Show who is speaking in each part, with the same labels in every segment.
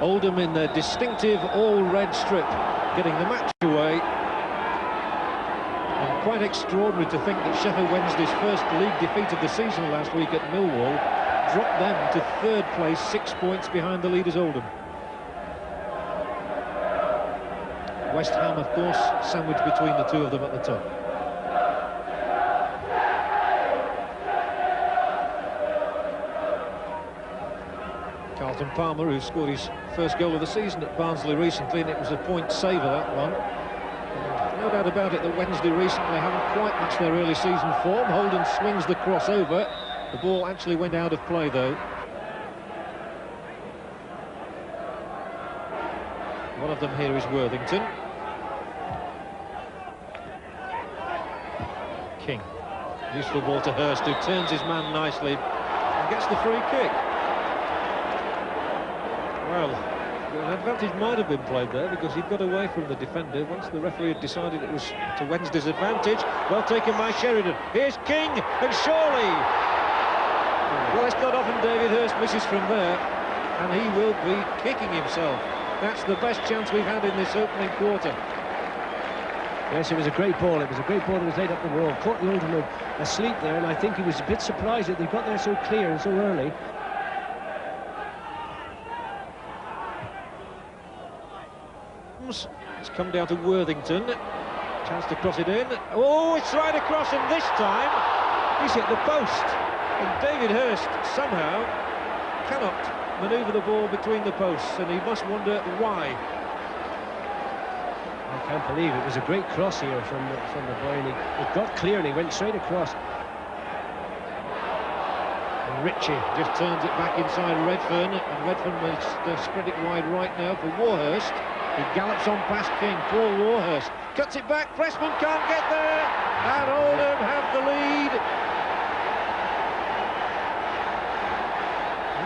Speaker 1: Oldham in their distinctive all-red strip, getting the match away. And quite extraordinary to think that Sheffield Wednesday's first league defeat of the season last week at Millwall dropped them to third place, 6 points behind the leaders Oldham. West Ham, of course, sandwiched between the two of them at the top. Carlton Palmer, who scored his first goal of the season at Barnsley recently, and it was a point saver, that one. And no doubt about it that Wednesday recently haven't quite matched their early season form. Holden swings the cross over. The ball actually went out of play, though. One of them here is Worthington. King. Useful ball to Hurst, who turns his man nicely and gets the free kick. Well, an advantage might have been played there because he got away from the defender once the referee had decided it was to Wednesday's advantage. Well taken by Sheridan. Here's King, and surely... Well, it's got off and David Hurst misses from there, and he will be kicking himself. That's the best chance we've had in this opening quarter.
Speaker 2: Yes, it was a great ball. It was a great ball that was laid up the wall. Caught the Oldham asleep there, and I think he was a bit surprised that they got there so clear and so early.
Speaker 1: It's come down to Worthington. Chance to cross it in. Oh, it's right across, and this time he's hit the post. And David Hurst somehow cannot manoeuvre the ball between the posts, and he must wonder why.
Speaker 2: I can't believe it was a great cross here from the boy, and it got clear and he went straight across.
Speaker 1: And Ritchie just turns it back inside Redfern, and Redfern must spread it wide right now for Warhurst. He gallops on past King. Paul Warhurst cuts it back. Pressman can't get there, and Oldham have the lead.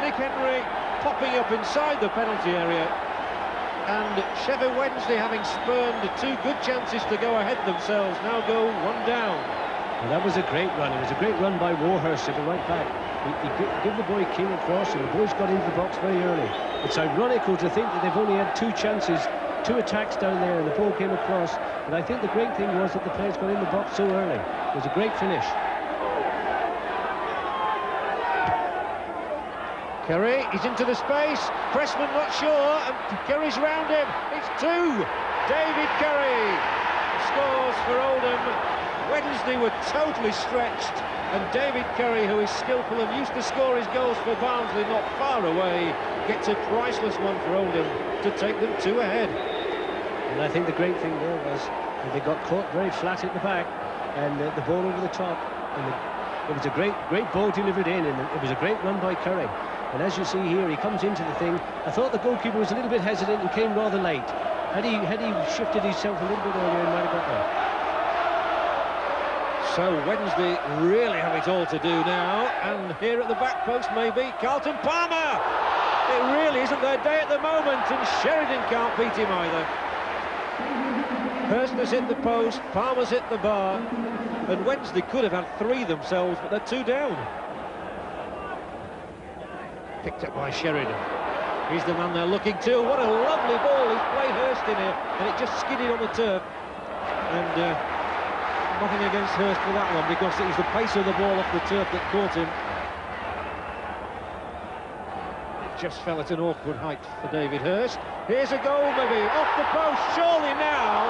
Speaker 1: Nick Henry popping up inside the penalty area, and Sheffield Wednesday, having spurned two good chances to go ahead themselves, now go one down.
Speaker 2: Well, that was a great run. It was a great run by Warhurst at the right back. He gave the boy King a cross, and the boys got into the box very early. It's ironical to think that they've only had two chances, two attacks down there, and the ball came across. But I think the great thing was that the players got in the box so early. It was a great finish.
Speaker 1: Curry, he's into the space. Pressman not sure, and Curry's round him. It's two. David Curry scores for Oldham. Wednesday were totally stretched, and David Curry, who is skillful and used to score his goals for Barnsley not far away, gets a priceless one for Oldham to take them two ahead.
Speaker 2: And I think the great thing there was that they got caught very flat at the back, and the ball over the top. And it was a great ball delivered in, and it was a great run by Curry. And as you see here, he comes into the thing. I thought the goalkeeper was a little bit hesitant and came rather late. Had he shifted himself a little bit earlier, he might have got there.
Speaker 1: So Wednesday really have it all to do now, and here at the back post maybe Carlton Palmer. It really isn't their day at the moment, and Sheridan can't beat him either. Hurst has hit the post, Palmer's hit the bar, and Wednesday could have had three themselves, but they're two down. Picked up by Sheridan. He's the man they're looking to. What a lovely ball. He's played Hurst in here, and it just skidded on the turf. And nothing against Hurst for that one, because it was the pace of the ball off the turf that caught him. It just fell at an awkward height for David Hurst. Here's a goal, maybe, off the post, surely now.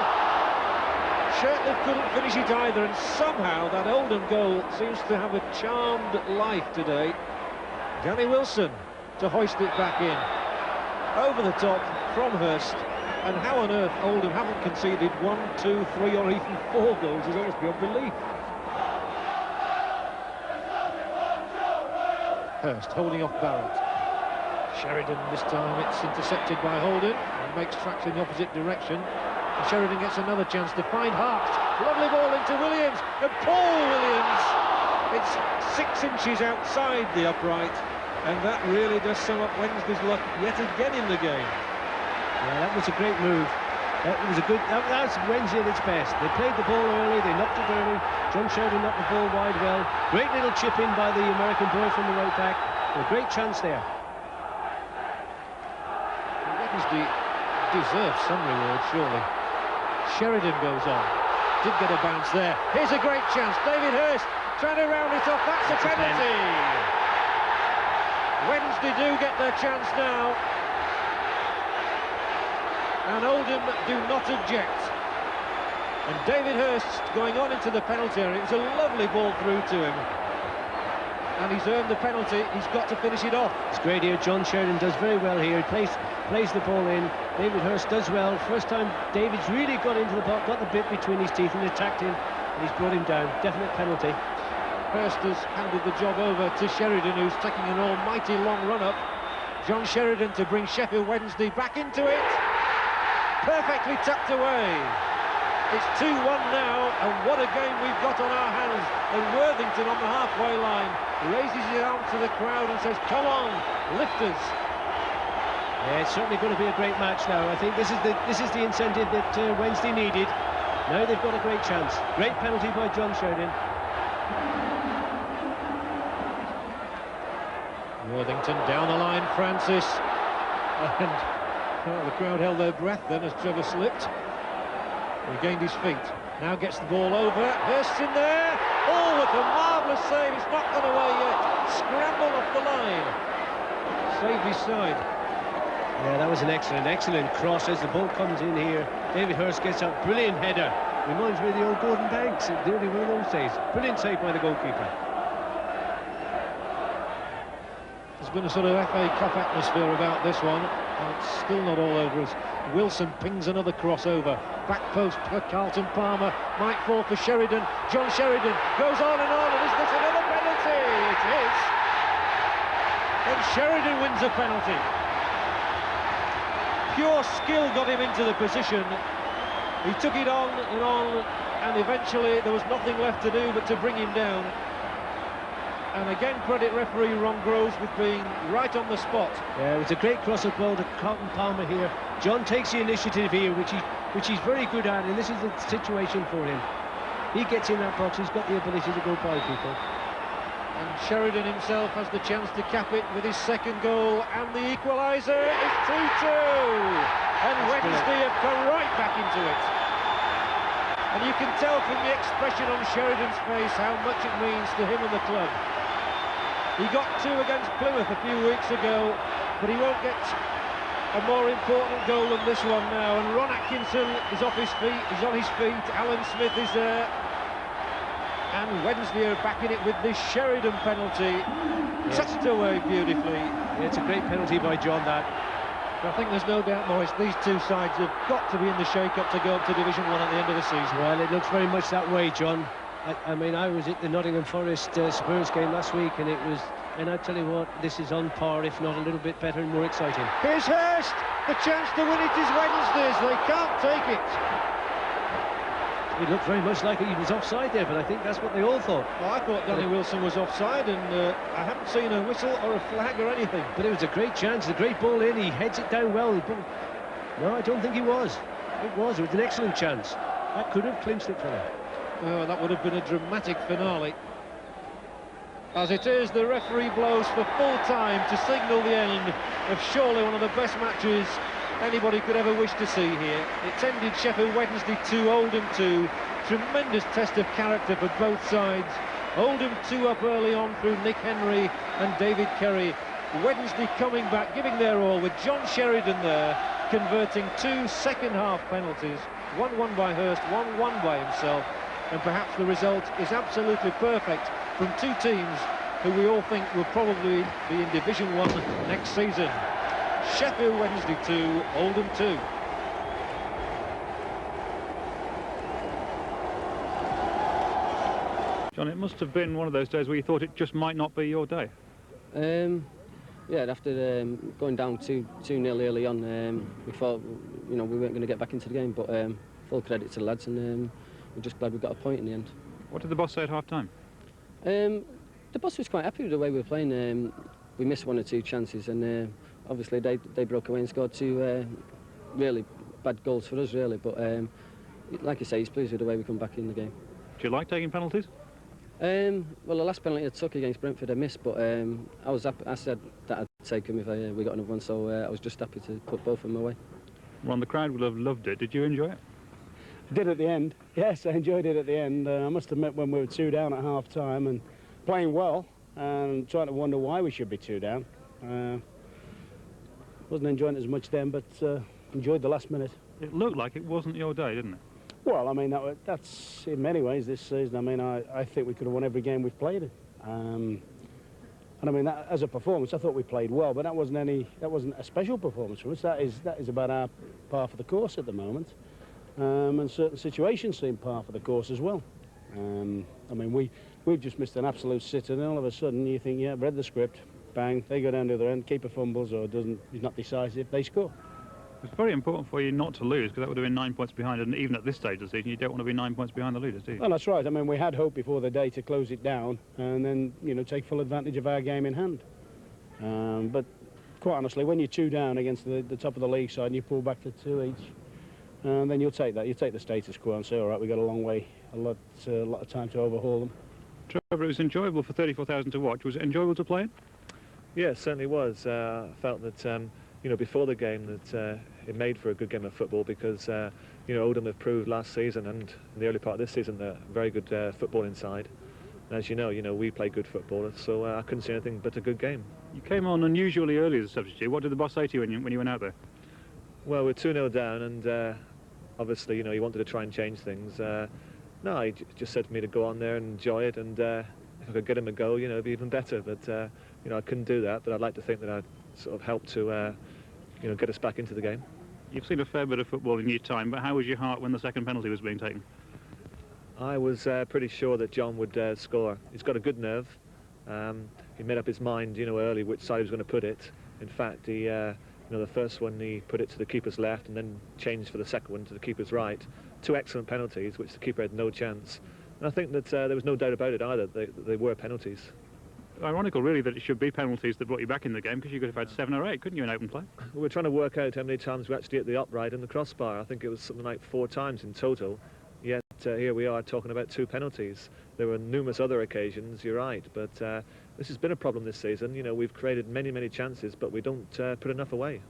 Speaker 1: Shirtliff couldn't finish it either, and somehow that Oldham goal seems to have a charmed life today. Danny Wilson to hoist it back in. Over the top from Hurst. And how on earth Oldham haven't conceded 1, 2, 3 or even 4 goals is almost beyond belief. Hurst holding off Barrett. Sheridan this time, it's intercepted by Holden and makes tracks in the opposite direction. And Sheridan gets another chance to find Hart. Lovely ball into Williams, and Paul Williams. It's 6 inches outside the upright, and that really does sum up Wednesday's luck yet again in the game.
Speaker 2: Yeah, that was a great move. That was a good. That's Wednesday at its best. They played the ball early, they knocked it early. John Sheridan knocked the ball wide well. Great little chip in by the American boy from the right back. A great chance there.
Speaker 1: Wednesday deserves some reward, surely. Sheridan goes on. Did get a bounce there. Here's a great chance. David Hurst trying to round it off. That's a penalty. Wednesday do get their chance now. And Oldham do not object. And David Hurst going on into the penalty area. It was a lovely ball through to him. And he's earned the penalty. He's got to finish it off.
Speaker 2: It's great here. John Sheridan does very well here. He plays the ball in. David Hurst does well. First time David's really got into the box, got the bit between his teeth and attacked him, and he's brought him down. Definite penalty.
Speaker 1: Hurst has handed the job over to Sheridan, who's taking an almighty long run up. John Sheridan to bring Sheffield Wednesday back into it. Perfectly tucked away. It's 2-1 now, and what a game we've got on our hands. And Worthington on the halfway line raises his arm to the crowd and says, come on, lifters.
Speaker 2: Yeah, it's certainly going to be a great match now. I think this is the incentive that Wednesday needed. Now they've got a great chance. Great penalty by John Sheridan.
Speaker 1: Worthington down the line, Francis. And the crowd held their breath then as Trevor slipped. He gained his feet. Now gets the ball over. Hurst's in there. Oh, with a marvellous save. It's not gone away yet. Scramble off the line. Saved his side.
Speaker 2: Yeah, that was an excellent cross as the ball comes in here. David Hurst gets up. Brilliant header. Reminds me of the old Gordon Banks. The only one of those days. Brilliant save by the goalkeeper.
Speaker 1: There's been a sort of FA Cup atmosphere about this one, and it's still not all over us. Wilson pings another crossover. Back post for Carlton Palmer. Might fall for Sheridan. John Sheridan goes on, and is this another penalty? It is. And Sheridan wins a penalty. Pure skill got him into the position. He took it on, and eventually there was nothing left to do but to bring him down. And again, credit referee Ron Groves with being right on the spot.
Speaker 2: Yeah, it was a great crosser ball to Carlton Palmer here. John takes the initiative here, which he's very good at, and this is the situation for him. He gets in that box, he's got the ability to go by people.
Speaker 1: And Sheridan himself has the chance to cap it with his second goal, and the equaliser is 2-2. And Wednesday have come right back into it. And you can tell from the expression on Sheridan's face how much it means to him and the club. He got 2 against Plymouth a few weeks ago, but he won't get a more important goal than this one now. And Ron Atkinson is off his feet, he's on his feet, Alan Smith is there. And Wednesday are backing it with this Sheridan penalty. Tucked away beautifully.
Speaker 2: Yeah, it's a great penalty by John, that.
Speaker 1: I think there's no doubt, Maurice, these two sides have got to be in the shake-up to go up to Division 1 at the end of the season.
Speaker 2: Well, it looks very much that way, John. I mean, I was at the Nottingham Forest Spurs game last week, and I tell you what, this is on par, if not a little bit better and more exciting.
Speaker 1: Here's Hurst, the chance to win it is Wednesday's, they can't take it.
Speaker 2: It looked very much like he was offside there, but I think that's what they all thought.
Speaker 1: Well, I thought Danny Wilson was offside, and I haven't seen a whistle or a flag or anything.
Speaker 2: But it was a great chance, a great ball in, he heads it down well. No, I don't think he was. It was an excellent chance. That could have clinched it for them.
Speaker 1: Oh, that would have been a dramatic finale. As it is, the referee blows for full time to signal the end of surely one of the best matches anybody could ever wish to see here. It's ended Sheffield Wednesday 2, Oldham 2. Tremendous test of character for both sides. Oldham 2 up early on through Nick Henry and David Kerry. Wednesday coming back, giving their all, with John Sheridan there, converting 2 second-half penalties. 1-1 by Hurst, 1-1 by himself. And perhaps the result is absolutely perfect from two teams who we all think will probably be in Division 1 next season. Sheffield Wednesday 2, Oldham 2.
Speaker 3: John, it must have been one of those days where you thought it just might not be your day.
Speaker 4: Yeah, after going down 2-0 early on, we thought, we weren't going to get back into the game, but full credit to the lads, and we're just glad we got a point in the end.
Speaker 3: What did the boss say at half-time?
Speaker 4: The boss was quite happy with the way we were playing. We missed 1 or 2 chances, and obviously they broke away and scored 2 really bad goals for us, really. But like you say, he's pleased with the way we come back in the game.
Speaker 3: Do you like taking penalties?
Speaker 4: Well, the last penalty I took against Brentford I missed, but I said that I'd take them if we got another one. So I was just happy to put both of them away.
Speaker 3: Ron, the crowd would have loved it. Did you enjoy it?
Speaker 5: Did at the end. Yes, I enjoyed it at the end. I must admit, when we were 2 down at half-time and playing well and trying to wonder why we should be 2 down. Wasn't enjoying it as much then, but enjoyed the last minute.
Speaker 3: It looked like it wasn't your day, didn't it?
Speaker 5: Well, I mean, that's in many ways this season. I mean, I think we could have won every game we've played in. And I mean, that, as a performance, I thought we played well, but that wasn't a special performance for us. That is about our par for the course at the moment. And certain situations seem par for the course as well. I mean, we've just missed an absolute sitter, and all of a sudden you think, yeah, read the script, bang, they go down to the other end, keeper fumbles or he's not decisive, they score.
Speaker 3: It's very important for you not to lose, because that would have been 9 points behind, and even at this stage of the season, you don't want to be 9 points behind the leaders, do you?
Speaker 5: Well, that's right. I mean, we had hope before the day to close it down and then, you know, take full advantage of our game in hand. But quite honestly, when you're 2 down against the top of the league side and you pull back to 2 each, then you'll take that. You take the status quo and say, all right, we've got a long way, a lot of time to overhaul them.
Speaker 3: Trevor, it was enjoyable for 34,000 to watch. Was it enjoyable to play in?
Speaker 6: Yeah, it certainly was. I felt that, you know, before the game that it made for a good game of football because, you know, Oldham have proved last season and in the early part of this season they're very good football inside. And as you know, we play good football, so I couldn't see anything but a good game.
Speaker 3: You came on unusually early as a substitute. What did the boss say to you when you went out there?
Speaker 6: Well, we're 2-0 down and obviously, you know, he wanted to try and change things. No, he just said to me to go on there and enjoy it, and if I could get him a goal, you know, it'd be even better. But, you know, I couldn't do that, but I'd like to think that I'd sort of helped to, you know, get us back into the game.
Speaker 3: You've seen a fair bit of football in your time, but how was your heart when the second penalty was being taken?
Speaker 6: I was pretty sure that John would score. He's got a good nerve. He made up his mind, you know, early which side he was going to put it. In fact, he, you know, the first one he put it to the keeper's left and then changed for the second one to the keeper's right. 2 excellent penalties, which the keeper had no chance. And I think that there was no doubt about it either. They were penalties.
Speaker 3: Ironical, really, that it should be penalties that brought you back in the game, because you could have had 7 or 8, couldn't you, in open play?
Speaker 6: We were trying to work out how many times we actually hit the upright and the crossbar. I think it was something like 4 times in total. Yet here we are talking about 2 penalties. There were numerous other occasions, you're right, but this has been a problem this season. You know, we've created many, many chances, but we don't put enough away.